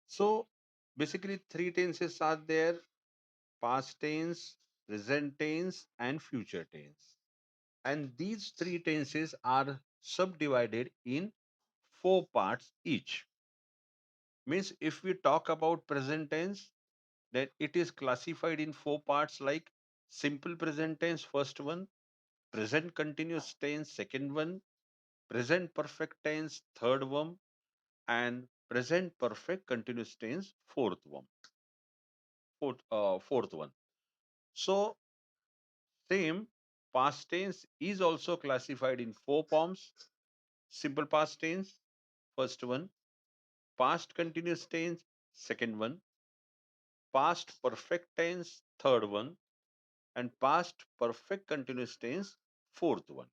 So basically three tenses are there: past tense, present tense, and future tense. And these three tenses are subdivided in four parts each. Means if we talk about present tense, then it is classified in four parts like simple present tense, first one; present continuous tense, second one; present perfect tense, third one; and present perfect continuous tense, fourth one. So same, past tense is also classified in four forms: simple past tense, first one; past continuous tense, second one; past perfect tense, third one; and past perfect continuous tense, fourth one.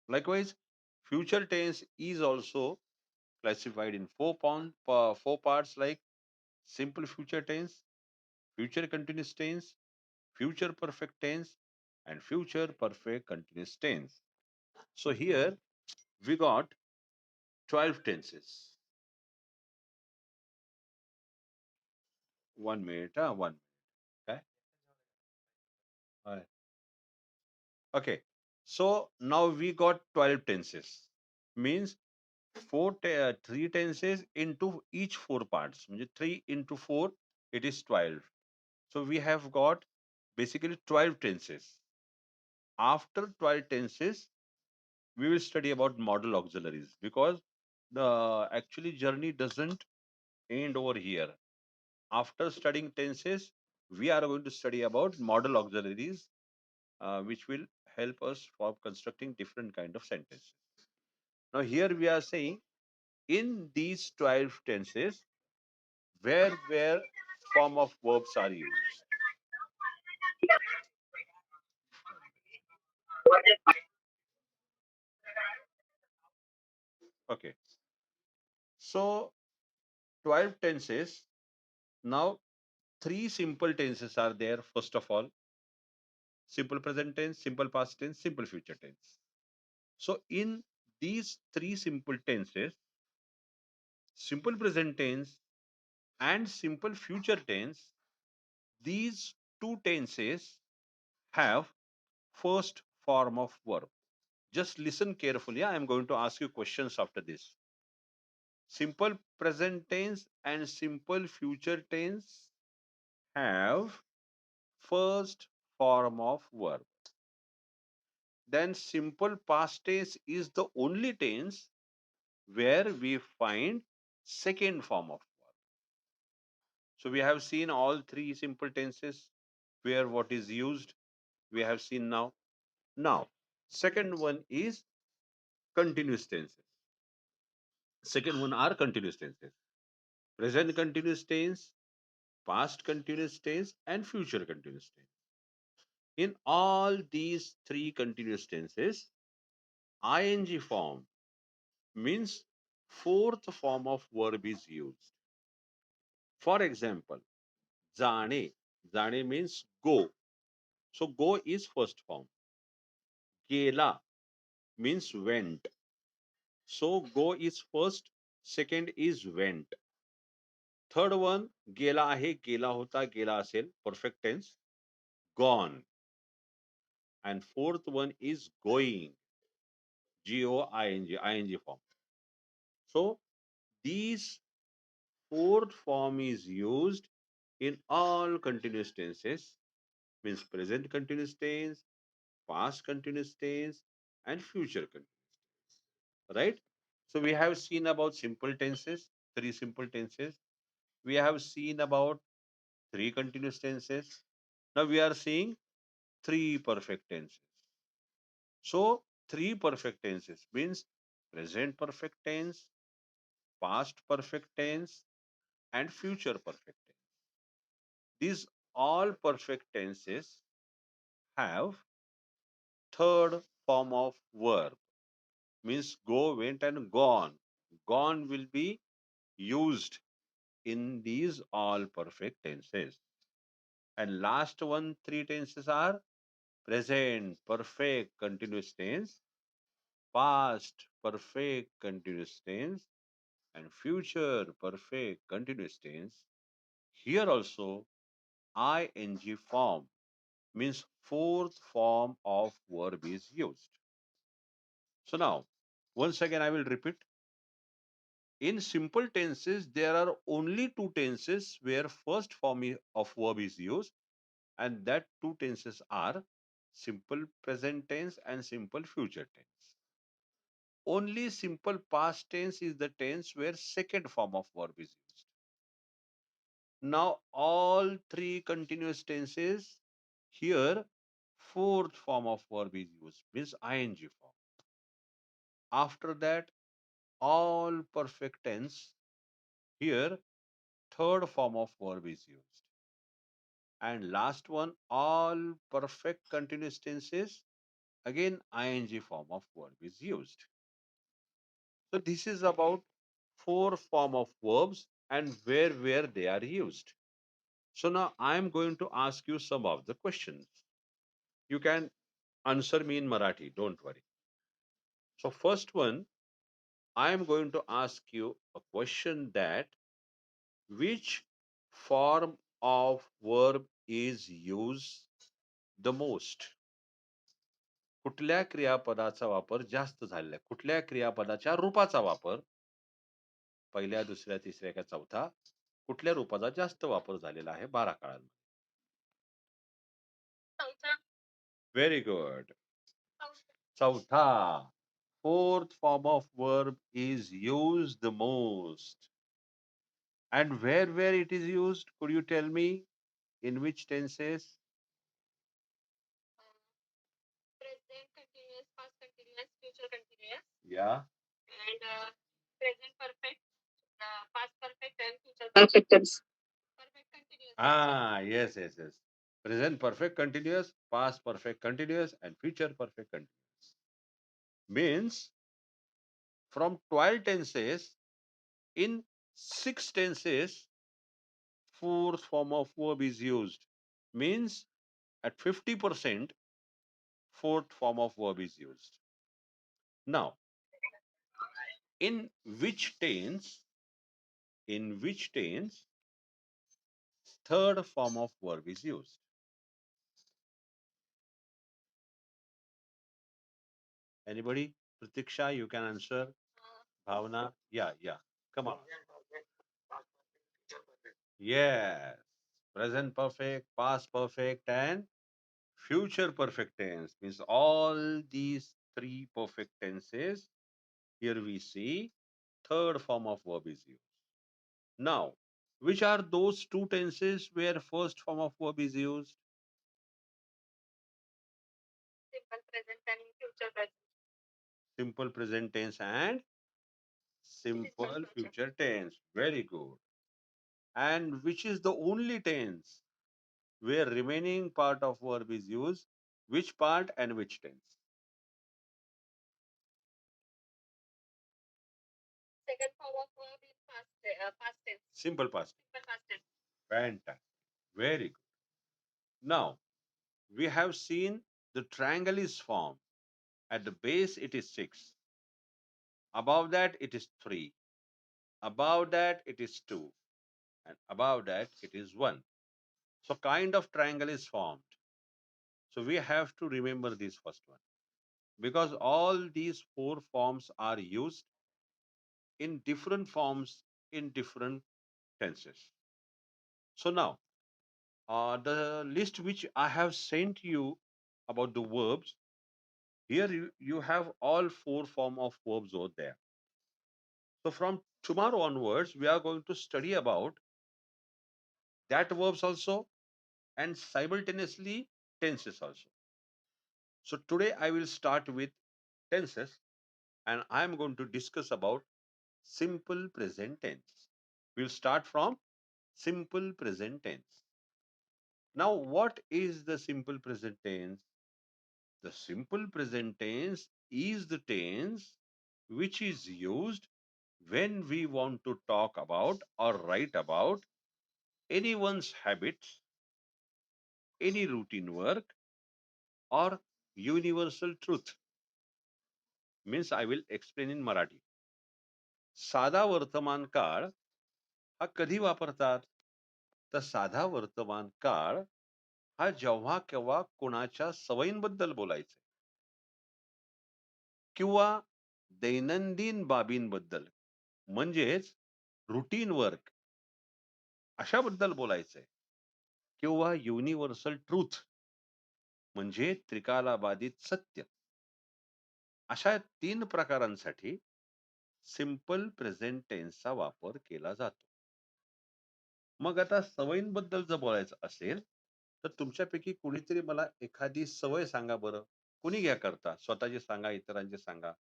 Likewise, future tense is also classified in four parts like simple future tense, future continuous tense, future perfect tense, and future perfect continuous tense. So here we got 12 tenses. 1 minute, 1 minute. Okay. Alright. Okay. So now we got 12 tenses. Means three tenses into each four parts. म्हणजे 3 into 4, it is 12. So we have got basically 12 tenses. After 12 tenses, we will study about model auxiliaries, because the actually journey doesn't end over here. After studying tenses, we are going to study about model auxiliaries, which will help us for constructing different kind of sentences. Now here we are saying, in these 12 tenses, where form of verbs are used. Okay. So 12 tenses. Now three simple tenses are there. First of all, simple present tense, simple past tense, simple future tense. So in these three simple tenses, simple present tense and simple future tense, these two tenses have first form of verb. Just listen carefully. I am going to ask you questions after this. Simple present tense and simple future tense have first form of verb. Then simple past tense is the only tense where we find second form of verb. So we have seen all three simple tenses where what is used. We have seen now. Now, second one is continuous tenses. Second one are continuous tenses. Present continuous tense, past continuous tense, and future continuous tense. In all these three continuous tenses, ing form means fourth form of verb is used. For example, jane. Jane means go. So go is first form. Gela means went. So go is first, second is went. Third one, गेला आहे, गेला होता, गेला असेल, perfect tense, gone. And fourth one is going, G-O-I-N-G, ing form. So these fourth form is used in all continuous tenses, means present continuous tense, past continuous tense, and future continuous tense, right? So we have seen about simple tenses, three simple tenses. We have seen about three continuous tenses. Now we are seeing three perfect tenses. So three perfect tenses means present perfect tense, past perfect tense, and future perfect tense. These all perfect tenses have third form of verb, means go, went, and gone. Gone will be used in these all perfect tenses. And last one, three tenses are present perfect continuous tense, past perfect continuous tense, and future perfect continuous tense, here also ing form means fourth form of verb is used. So now, once again, I will repeat. In simple tenses, there are only two tenses where first form of verb is used, and that two tenses are simple present tense and simple future tense. Only simple past tense is the tense where second form of verb is used. Now, all three continuous tenses here, fourth form of verb is used, means ing form. After that, all perfect tense here, third form of verb is used. And last one, all perfect continuous tenses, again ing form of verb is used. So this is about four form of verbs and where they are used. So now I am going to ask you some of the questions. You can answer me in Marathi, don't worry. So first one, I am going to ask you a question that which form of verb is used the most? कुठल्या क्रियापदाचा वापर जास्त झालेला आहे? कुठल्या क्रियापदाच्या रूपाचा वापर पहिल्या, दुसऱ्या, तिसऱ्या का चौथा कुठल्या रूपाचा जास्त वापर झालेला आहे 12 काळांमध्ये? Very good. चौथा. Fourth form of verb is used the most. And where it is used? Could you tell me in which tenses? Present continuous, past continuous, future continuous. Yeah. And present perfect, past perfect, and future perfect tense. Perfect continuous. Ah, yes. Present perfect continuous, past perfect continuous, and future perfect continuous. Means from 12 tenses, in 6 tenses, fourth form of verb is used. Means at 50%, fourth form of verb is used. Now, in which tense, third form of verb is used? Anybody? Pratiksha, you can answer. Bhavana, yeah. Come on. Yes. Present perfect, past perfect, and future perfect tense means all these three perfect tenses. Here we see third form of verb is used. Now, which are those two tenses where first form of verb is used? Simple present and future present. Simple present tense and simple future tense. Very good. And which is the only tense where remaining part of verb is used? Which part and which tense? Second form of verb is past tense. Simple past. Simple past tense. Fantastic. Very good. Now, we have seen the triangle is formed. At the base, it is 6. Above that, it is 3. Above that, it is 2. And above that, it is 1. So, kind of triangle is formed. So, we have to remember this first one. Because all these four forms are used in different forms in different tenses. So, now, the list which I have sent you about the verbs, here you have all four form of verbs over there. So from tomorrow onwards, we are going to study about that verbs also and simultaneously tenses also. So today I will start with tenses and I am going to discuss about simple present tense. We'll start from simple present tense. Now, what is the simple present tense? The simple present tense is the tense which is used when we want to talk about or write about anyone's habits, any routine work, or universal truth. Means I will explain in Marathi. साधा वर्तमान काळ हा कधी वापरतात? तर साधा वर्तमान काळ हा जेव्हा केव्हा कोणाच्या सवयींबद्दल बोलायचं किंवा दैनंदिन बाबींबद्दल म्हणजेच रुटीन वर्क अशाबद्दल बोलायचंय किंवा युनिव्हर्सल ट्रूथ म्हणजे त्रिकालाबाधित सत्य. अशा 3 प्रकारांसाठी सिंपल प्रेझेंट टेन्सचा वापर केला जातो. मग आता सवयींबद्दल जर बोलायचं असेल, तर तुमच्यापैकी कुणीतरी मला एखादी सवय सांगा बरं? कुणी घ्या करता. स्वतःची सांगा, इतरांची सांगा.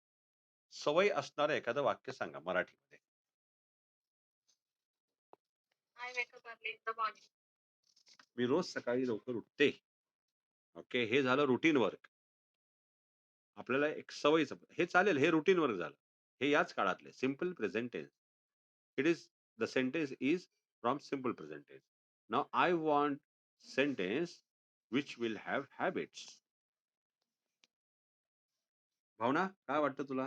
सवय असणारं एखादं वाक्य सांगा मराठीमध्ये. मी रोज सकाळी लवकर उठते. ओके. हे झालं रुटीन वर्क. आपल्याला एक सवयीचं हे चालेल, हे रुटीन वर्क झालं. हे याच काळातले simple present tense. It is the sentence is from simple present tense. Now I want sentence which will have habits. Bhavana, काय वाटतं तुला?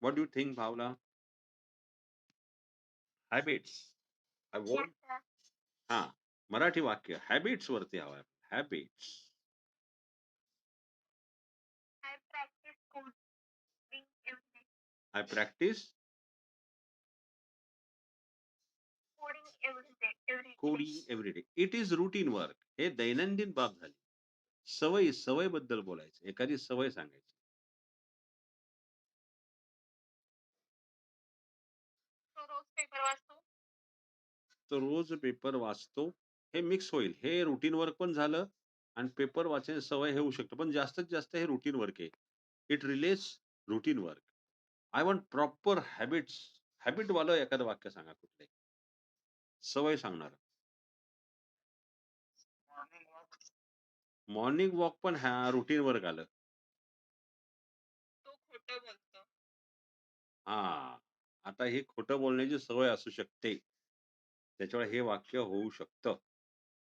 What do you think Bhavana? Habits. I want हां, मराठी वाक्य हॅबिट्स वरती हवंय. Habits. I practice coding every day. It is routine work. हे दैनंदिन बाब झाली. सवय बद्दल बोलायचं. एखादी सवय सांगायची. तो रोज पेपर वाचतो. हे मिक्स होईल. हे रुटीन वर्क पण झालं आणि पेपर वाचण्याची सवय हे होऊ शकतं. पण जास्तीत जास्त हे रुटीन वर्क आहे. It relates routine work. I want proper habits. हॅबिटवालं एखादं वाक्य सांगा कुठलंही. सवय सांगणार. मॉर्निंग वॉक पण रुटीन वर्क आलं. हां. आता ही खोटं बोलण्याची सवय असू शकते. त्याच्यामुळे हे वाक्य होऊ शकतं.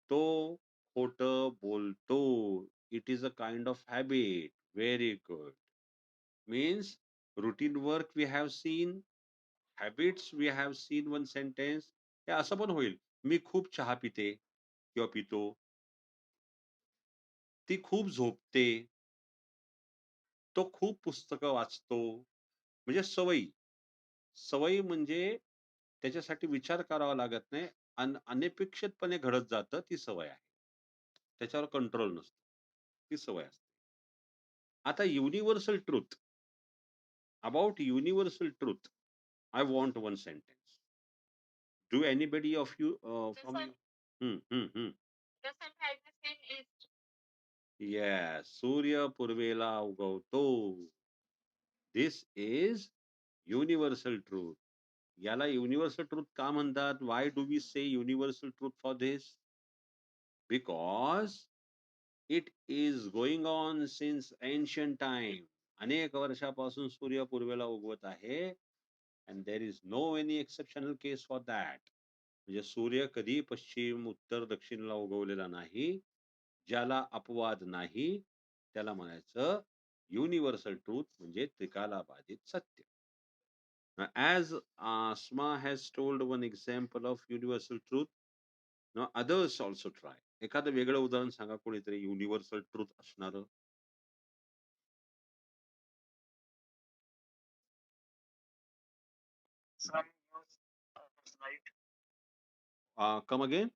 तो खोटं बोलतो. It is a kind of habit. Very good. Means routine work we have seen, habits we have seen one sentence. हे असं पण होईल. मी खूप चहा पिते किंवा पितो. ती खूप झोपते. तो खूप पुस्तकं वाचतो. म्हणजे सवयी. सवयी म्हणजे त्याच्यासाठी विचार करावा लागत नाही. अनपेक्षितपणे घडत जातं, ती सवय आहे. त्याच्यावर कंट्रोल नसतो. ती सवय असते. आता universal truth. About universal truth, I want one sentence. Do anybody of you from you? Yes. सूर्य पूर्वेला उगवतो. This is universal truth. याला युनिव्हर्सल ट्रुथ का म्हणतात? Why do we say universal truth for this? Because it is going on since ancient time. अनेक वर्षापासून सूर्य पूर्वेला उगवत आहे. And there is no any exceptional case for that. म्हणजे सूर्य कधी पश्चिम, उत्तर, दक्षिणला उगवलेला नाही. ज्याला अपवाद नाही त्याला म्हणायचं युनिव्हर्सल ट्रूथ म्हणजे त्रिकालाबाधित सत्य. As Asma has told one example of universal truth, now others also try. एखादं वेगळं उदाहरण सांगा कोणीतरी युनिव्हर्सल ट्रूथ असणारं. Come again.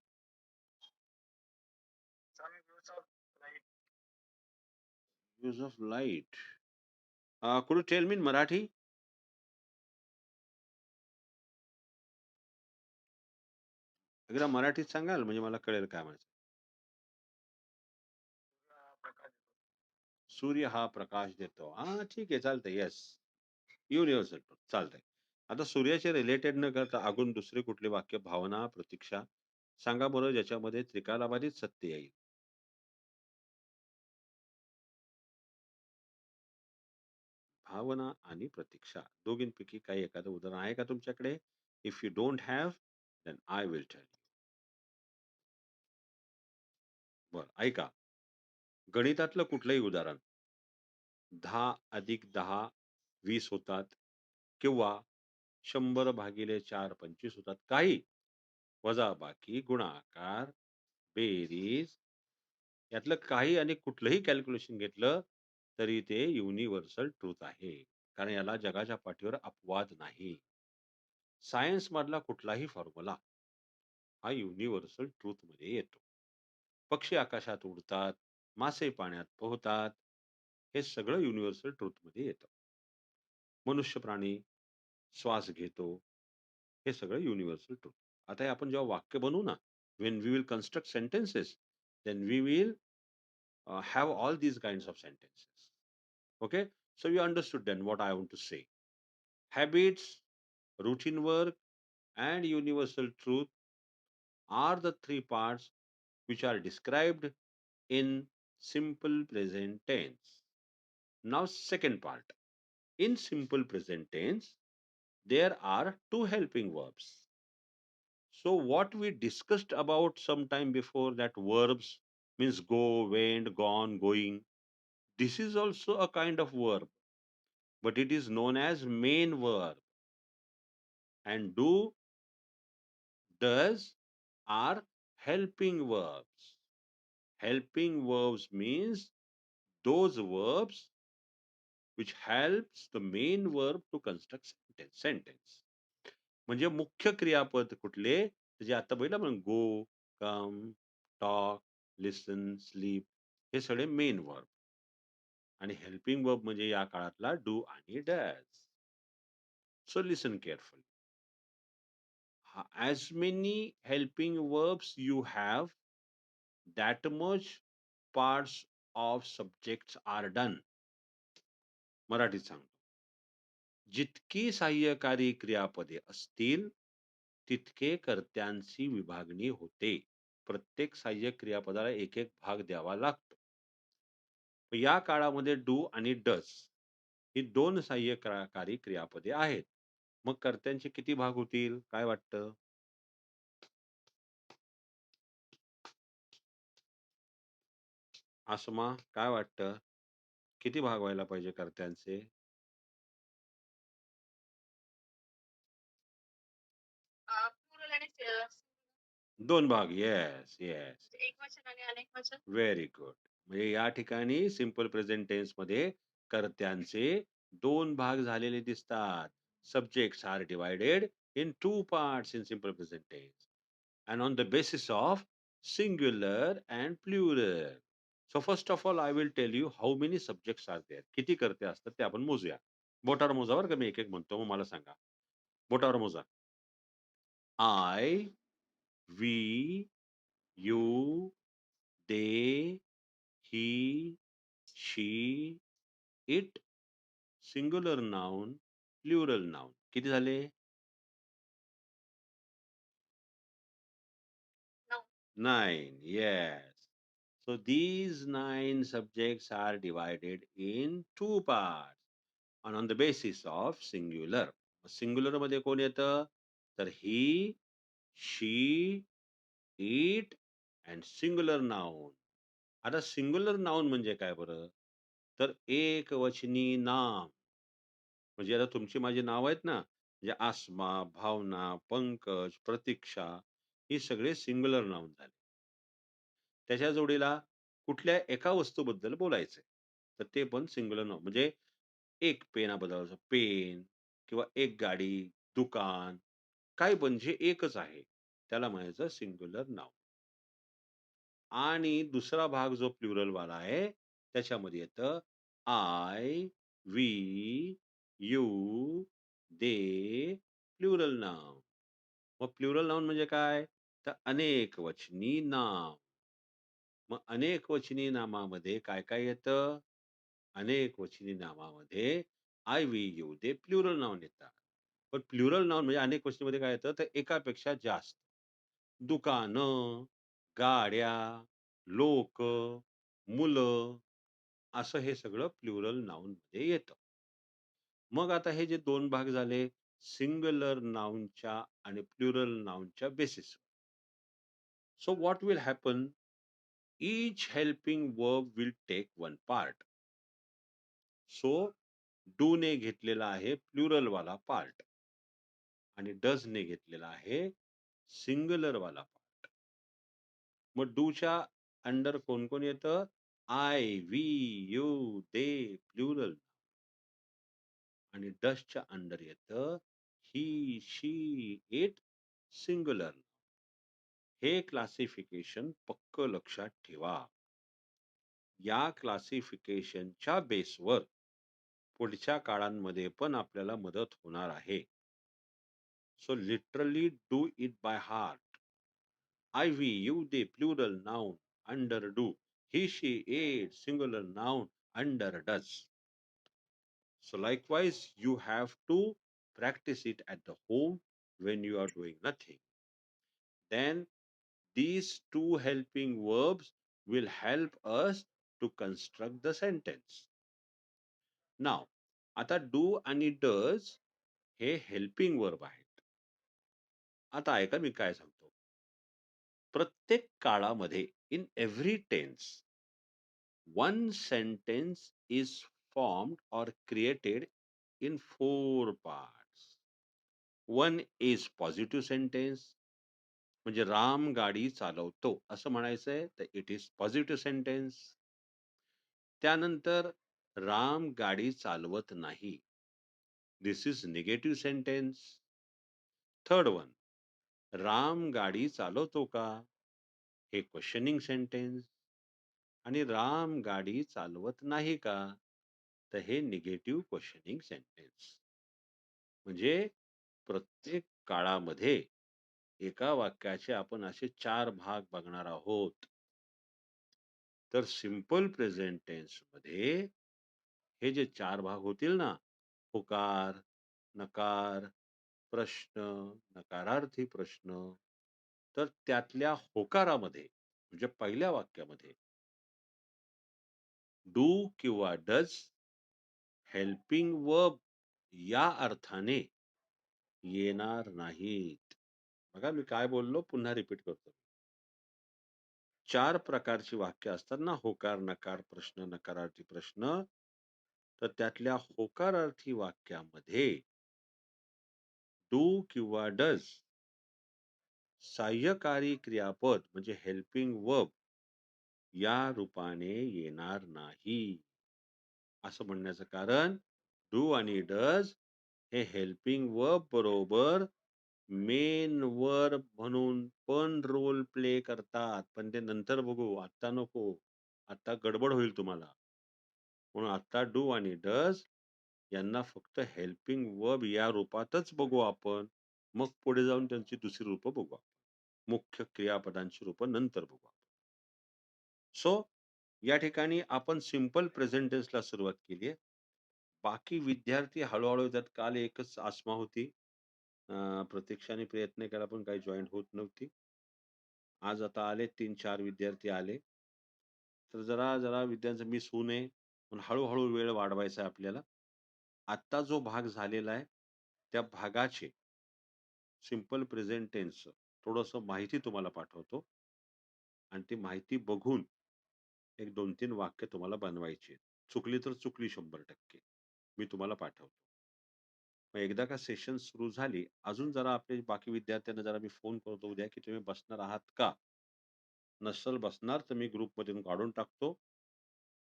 Use of light. Could you tell me in Marathi? एकदा मराठीत सांगाल म्हणजे मला कळेल काय म्हणायचं. सूर्य हा प्रकाश देतो. हा ठीक आहे, चालतंय. येस, युनिव्हर्सल ट्रूथ चालतंय. आता सूर्याचे रिलेटेड न करता अजून दुसरे कुठले वाक्य, भावना, प्रतीक्षा सांगा बरं ज्याच्यामध्ये त्रिकालाबाधित सत्य येईल. भावना आणि प्रतीक्षा दोघींपैकी काही एखादं उदाहरण आहे का तुमच्याकडे? If you don't have then I will tell you. बरं, ऐका. गणितातलं कुठलंही उदाहरण. 10 अधिक 10 20 होतात किंवा 100 भागिले 4 25 होतात. काही वजाबाकी, गुणाकार, बेरीज यातलं काही आणि कुठलंही कॅल्क्युलेशन घेतलं, तरी ते युनिव्हर्सल ट्रुथ आहे. कारण याला जगाच्या पाठीवर अपवाद नाही. सायन्समधला कुठलाही फॉर्म्युला हा युनिव्हर्सल ट्रुथमध्ये येतो. पक्षी आकाशात उडतात, मासे पाण्यात पोहतात, हे सगळं युनिव्हर्सल ट्रुथमध्ये येतं. मनुष्य प्राणी श्वास घेतो, हे सगळं युनिव्हर्सल ट्रुथ. आता हे आपण जेव्हा वाक्य बनवू ना, when we will construct sentences, then we will have all these kinds of sentences. Okay? So you understood then what I want to say. Habits, routine work, and universal truth are the three parts which are described in simple present tense. Now, second part. In simple present tense, there are two helping verbs. So, what we discussed about some time before, that verbs means go, went, gone, going. This is also a kind of verb, but it is known as main verb. And do, does are helping verbs. Helping verbs means those verbs which helps the main verb to construct sentence. म्हणजे मुख्य क्रियापद कुठले? जे आता बघितलं आपण गो, कम, talk, listen, sleep हे सगळे main verb. आणि helping verb म्हणजे या काळातला डू आणि does. So listen carefully. As many helping verbs you have, that much parts of subjects are done. मराठीत सांगतो. जितकी सहाय्यकारी क्रियापदे असतील, तितके कर्त्यांची विभागणी होते. प्रत्येक सहाय्यक क्रियापदाला एक-एक भाग द्यावा लागतो. या काळामध्ये डू आणि डज ही 2 सहाय्यकारी क्रियापदे आहेत. मग कर्त्यांचे किती भाग होतील? काय वाटतं? आसमा, काय वाटतं? किती भाग व्हायला पाहिजे कर्त्यांचे? प्लुरल आणि 2 भाग. Yes, yes. एकवचन आणि अनेकवचन. Very good. म्हणजे या ठिकाणी सिंपल प्रेझेंट टेन्समध्ये कर्त्यांचे 2 भाग झालेले दिसतात. Subjects are divided in 2 parts in simple present tense and on the basis of singular and plural. So first of all, I will tell you how many subjects are there. किती कर्ते असतात ते आपण मोजूया. बोटावर मोजा बरं का, मी एक-एक म्हणतो मग मला सांगा. बोटावर मोजा. I, we, you, they, he, she, it, singular noun, plural noun. किती झाले? 9. Yes. So these 9 subjects are divided in 2 parts and on the basis of singular. Singular मध्ये कोण येतं? तर he, she, it and singular noun. आता singular noun म्हणजे काय बरं? तर एकवचनी नाम. म्हणजे आता तुमची माझी नाव आहेत ना, म्हणजे आसमा, भावना, पंकज, प्रतीक्षा ही सगळे सिंग्युलर नाउन झाले. त्याच्या जोडीला कुठल्या एका वस्तूबद्दल बोलायचंय. तर ते पण सिंग्युलर नाउन म्हणजे एक पेनाबद्दल पेन किंवा एक गाडी, दुकान, काही पण जे एकच आहे, त्याला म्हणायचं सिंग्युलर नाउन. आणि दुसरा भाग जो प्लुरलवाला आहे, त्याच्यामध्ये येतं I, we, you, they, plural noun. मग प्लुरल नाउन म्हणजे काय? तर अनेकवचनी नाम. मग अनेकवचनी नामामध्ये काय-काय येतं? अनेकवचनी नामामध्ये I, we, you, they plural noun येतात. पण प्लुरल नाउन म्हणजे अनेकवचनीमध्ये काय येतं? तर एकापेक्षा जास्त. दुकानं, गाड्या, लोकं, मुलं असं हे सगळं प्लुरल नाउनमध्ये येतं. मग आता हे जे 2 भाग झाले सिंग्युलर नाउनच्या आणि प्लुरल नाउनच्या बेसिसवर. So what will happen? Each helping verb will take one part. So do ने घेतलेला आहे प्लुरल वाला पार्ट. आणि डजने घेतलेला आहे सिंग्युलर वाला पार्ट. मग डूच्या अंडर कोण कोण येतं? I, we, you, they, plural. आणि डसच्या अंडर येतं ही, शी, इट, सिंग्युलर. हे क्लासिफिकेशन पक्क लक्षात ठेवा. या क्लासिफिकेशनच्या बेसवर पुढच्या काळांमध्ये पण आपल्याला मदत होणार आहे. So literally do it by heart. I, we, you, they, plural noun under do. He, she, it, singular noun under does. So likewise, you have to practice it at the home when you are doing nothing. Then these two helping verbs will help us to construct the sentence. Now, आता do आणि does hey helping verb आहेत. आता ऐका मी काय सांगतो. प्रत्येक काळामध्ये in every tense, one sentence is formed or created in four parts. One is positive sentence, म्हणजे राम गाडी चालवतो असं म्हणायचंय तर इट इज पॉझिटिव्ह सेंटेन्स. त्यानंतर राम गाडी चालवत नाही, this is negative sentence. Third one, Ram गाडी चालवतो का, हे क्वेश्चनिंग सेंटेन्स. आणि राम गाडी चालवत नाही का, तर हे निगेटिव्ह क्वेश्चनिंग सेंटेन्स. म्हणजे प्रत्येक काळामध्ये एका वाक्याचे आपण असे 4 भाग बघणार आहोत. तर सिंपल प्रेझेंट टेन्स मध्ये हे जे 4 भाग होतील ना, होकार, नकार, प्रश्न, नकारार्थी प्रश्न, तर त्यातल्या होकारामध्ये म्हणजे पहिल्या वाक्यामध्ये डू किंवा डज हेल्पिंग वर्ब या अर्थाने येणार नाहीत. बघा मी काय बोललो, पुन्हा रिपीट करतो. 4 प्रकारची वाक्य असतात ना, होकार, नकार, प्रश्न, नकारार्थी प्रश्न. तर त्यातल्या होकारार्थी वाक्यामध्ये डू किंवा डज सहाय्यकारी क्रियापद म्हणजे हेल्पिंग वर्ब या रूपाने येणार नाही. असं म्हणण्याचं कारण डू आणि डज हे हेल्पिंग वर्ब बरोबर मेन वर्ब म्हणून पण रोल प्ले करतात. पण ते नंतर बघू, आता नको. आता गडबड होईल तुम्हाला. म्हणून आता डू आणि डज यांना फक्त हेल्पिंग वर्ब या रूपातच बघू आपण. मग पुढे जाऊन त्यांची दुसरी रूपं बघू. मुख्य क्रियापदांची रूपं नंतर बघू. सो या ठिकाणी आपण सिंपल प्रेझेंट टेन्सला सुरुवात केली आहे. बाकी विद्यार्थी हळूहळू येतात. काल एकच आसमा होती. प्रतीक्षाने प्रयत्न केला पण काही जॉईन होत नव्हती. आज आता आले 3-4 विद्यार्थी आले. तर जरा जरा विद्यार्थ्यांचं मिस होऊ नये म्हणून हळूहळू वेळ वाढवायचा आहे आपल्याला. आत्ता जो भाग झालेला आहे त्या भागाचे सिंपल प्रेझेंट टेन्स थोडंसं माहिती तुम्हाला पाठवतो आणि ती माहिती बघून एक 2-3 वाक्य तुम्हाला बनवायची. चुकली तर चुकली 100%. मी तुम्हाला पाठवतो. मग एकदा का सेशन सुरू झाली, अजून जरा आपले बाकी विद्यार्थ्यांना जरा मी फोन करतो उद्या, की तुम्ही बसणार आहात का? नसेल बसणार तर मी ग्रुपमधून काढून टाकतो.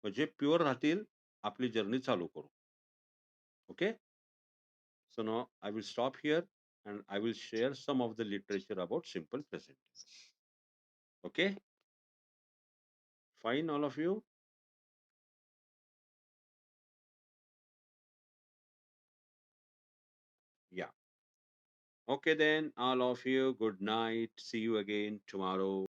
म्हणजे प्युअर राहतील, आपली जर्नी चालू करू. Okay? So now I will stop here and I will share some of the literature about simple present tense. Okay? Fine, all of you? Yeah. Okay then, all of you, good night. See you again tomorrow.